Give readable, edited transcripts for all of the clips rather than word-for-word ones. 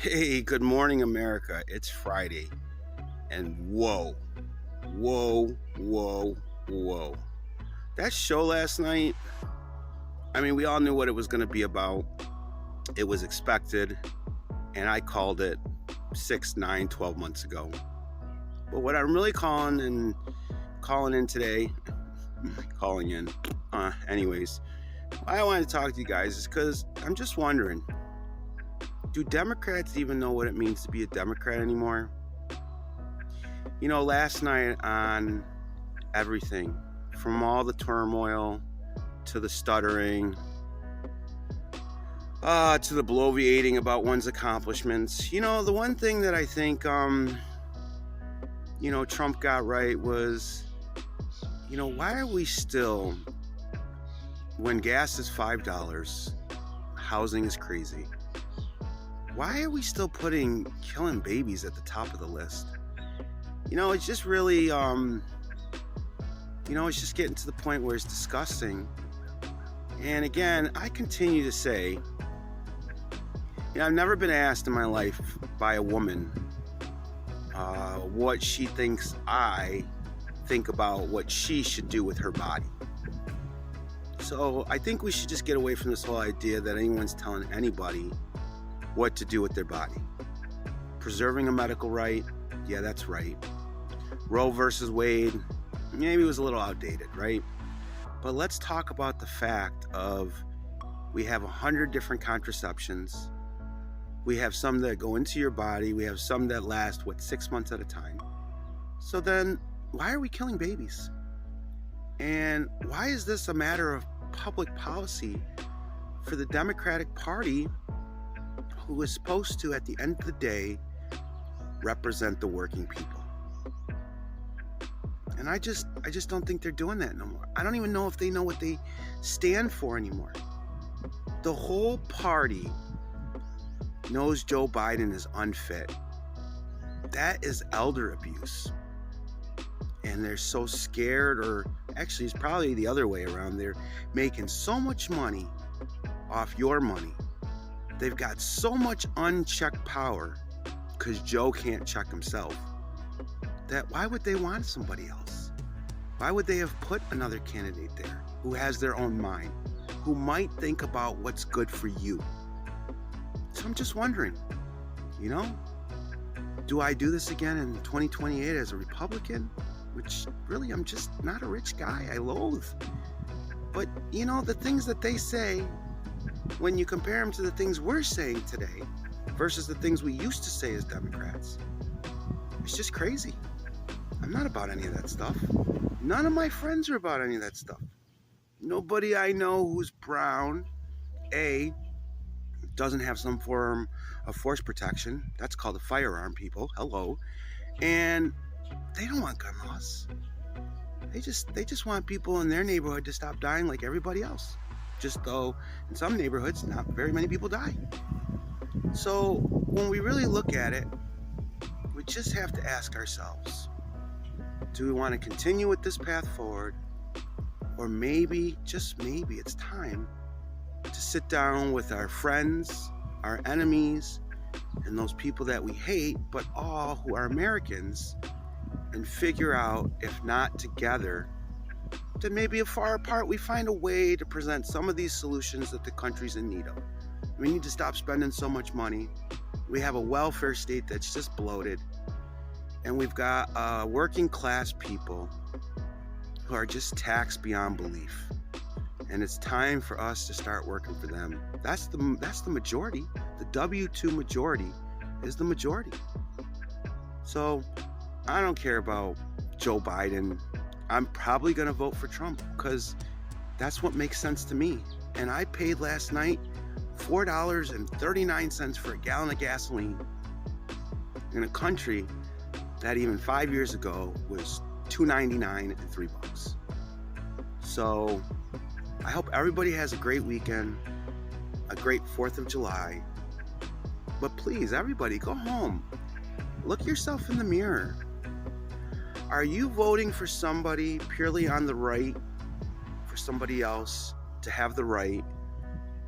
Hey, good morning, America. It's Friday. And whoa. That show last night, I mean, we all knew what it was going to be about. It was expected, and I called it 6, 9, 12 months ago. But what I'm really calling in today, calling in, anyways, why I wanted to talk to you guys is because I'm just wondering, do Democrats even know what it means to be a Democrat anymore? Last night on everything, from all the turmoil to the stuttering, to the bloviating about one's accomplishments, the one thing that I think, Trump got right was, why are we still, when gas is $5, housing is crazy, why are we still putting killing babies at the top of the list? It's just really, it's just getting to the point where it's disgusting. And again, I continue to say, I've never been asked in my life by a woman what she thinks I think about what she should do with her body. So I think we should just get away from this whole idea that anyone's telling anybody what to do with their body. Preserving a medical right, yeah, that's right. Roe versus Wade, maybe it was a little outdated, right? But let's talk about the fact of we have 100 different contraceptions. We have some that go into your body. We have some that last, 6 months at a time. So then why are we killing babies? And why is this a matter of public policy for the Democratic Party, who is supposed to, at the end of the day, represent the working people? And I just don't think they're doing that no more. I don't even know if they know what they stand for anymore. The whole party knows Joe Biden is unfit. That is elder abuse. And they're so scared, or actually it's probably the other way around. They're making so much money off your money. They've got so much unchecked power because Joe can't check himself, that why would they want somebody else? Why would they have put another candidate there who has their own mind, who might think about what's good for you? So I'm just wondering, do I do this again in 2028 as a Republican? Which really, I'm just not a rich guy. I loathe. But, the things that they say, when you compare them to the things we're saying today versus the things we used to say as Democrats, it's just crazy. I'm not about any of that stuff. None of my friends are about any of that stuff. Nobody I know who's brown, doesn't have some form of force protection. That's called a firearm, people. Hello. And they don't want gun laws. They just want people in their neighborhood to stop dying like everybody else. Just though in some neighborhoods, not very many people die. So when we really look at it, we just have to ask ourselves, do we want to continue with this path forward? Or maybe, just maybe, it's time to sit down with our friends, our enemies, and those people that we hate, but all who are Americans, and figure out, if not together, then maybe far apart, we find a way to present some of these solutions that the country's in need of. We need to stop spending so much money. We have a welfare state that's just bloated. And we've got working class people who are just taxed beyond belief. And it's time for us to start working for them. That's the majority. The W2 majority is the majority. So I don't care about Joe Biden. I'm probably going to vote for Trump because that's what makes sense to me. And I paid last night $4.39 for a gallon of gasoline in a country that even 5 years ago was $2.99 and $3. So I hope everybody has a great weekend, a great 4th of July. But please, everybody, go home. Look yourself in the mirror. Are you voting for somebody purely on the right, for somebody else to have the right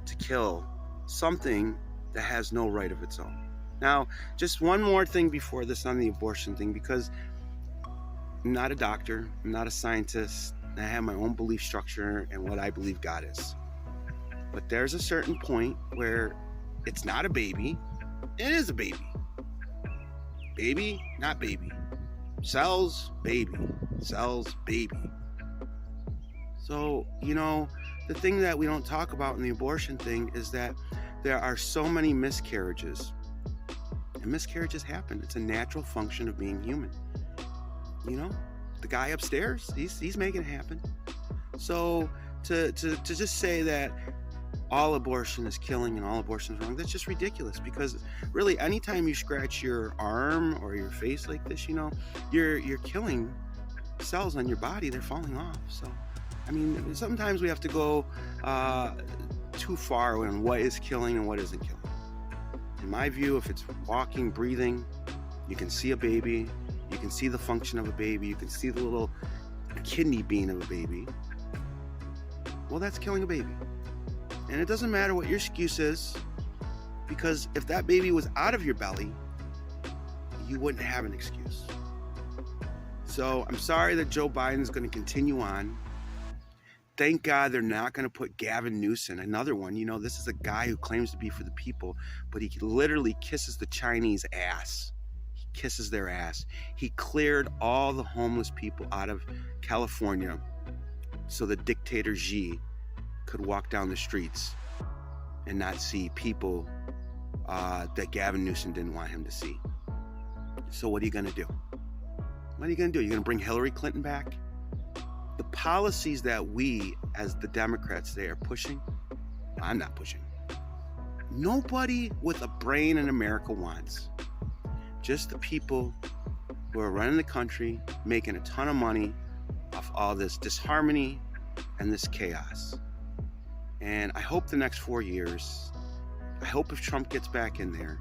to kill something that has no right of its own? Now, just one more thing before this on the abortion thing, because I'm not a doctor, I'm not a scientist, I have my own belief structure and what I believe God is. But there's a certain point where it's not a baby, it is a baby. Baby, not baby. Cells, baby. Cells, baby. So, the thing that we don't talk about in the abortion thing is that there are so many miscarriages. And miscarriages happen. It's a natural function of being human. The guy upstairs, he's making it happen. So to just say that all abortion is killing and all abortion is wrong, that's just ridiculous, because really anytime you scratch your arm or your face like this, you're killing cells on your body. They're falling off. So sometimes we have to go too far on what is killing and what isn't killing. In my view, if it's walking, breathing, you can see a baby, you can see the function of a baby, you can see the little kidney bean of a baby, well, that's killing a baby. And it doesn't matter what your excuse is, because if that baby was out of your belly, you wouldn't have an excuse. So I'm sorry that Joe Biden is going to continue on. Thank God they're not going to put Gavin Newsom, another one. This is a guy who claims to be for the people, but he literally kisses the Chinese ass. He kisses their ass. He cleared all the homeless people out of California so the dictator Xi could walk down the streets and not see people that Gavin Newsom didn't want him to see. So what are you going to do? What are you going to do? You're going to bring Hillary Clinton back? The policies that we, as the Democrats, they are pushing, I'm not pushing. Nobody with a brain in America wants. Just the people who are running the country, making a ton of money off all this disharmony and this chaos. And I hope the next 4 years, I hope if Trump gets back in there,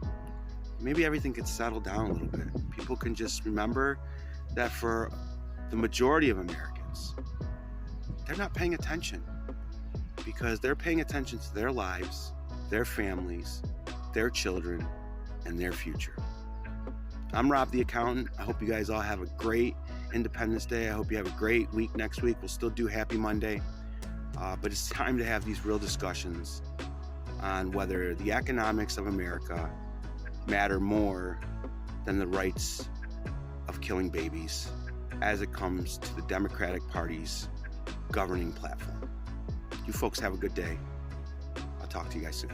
maybe everything gets settled down a little bit. People can just remember that for the majority of Americans, they're not paying attention, because they're paying attention to their lives, their families, their children, and their future. I'm Rob the Accountant. I hope you guys all have a great Independence Day. I hope you have a great week next week. We'll still do Happy Monday. But it's time to have these real discussions on whether the economics of America matter more than the rights of killing babies as it comes to the Democratic Party's governing platform. You folks have a good day. I'll talk to you guys soon.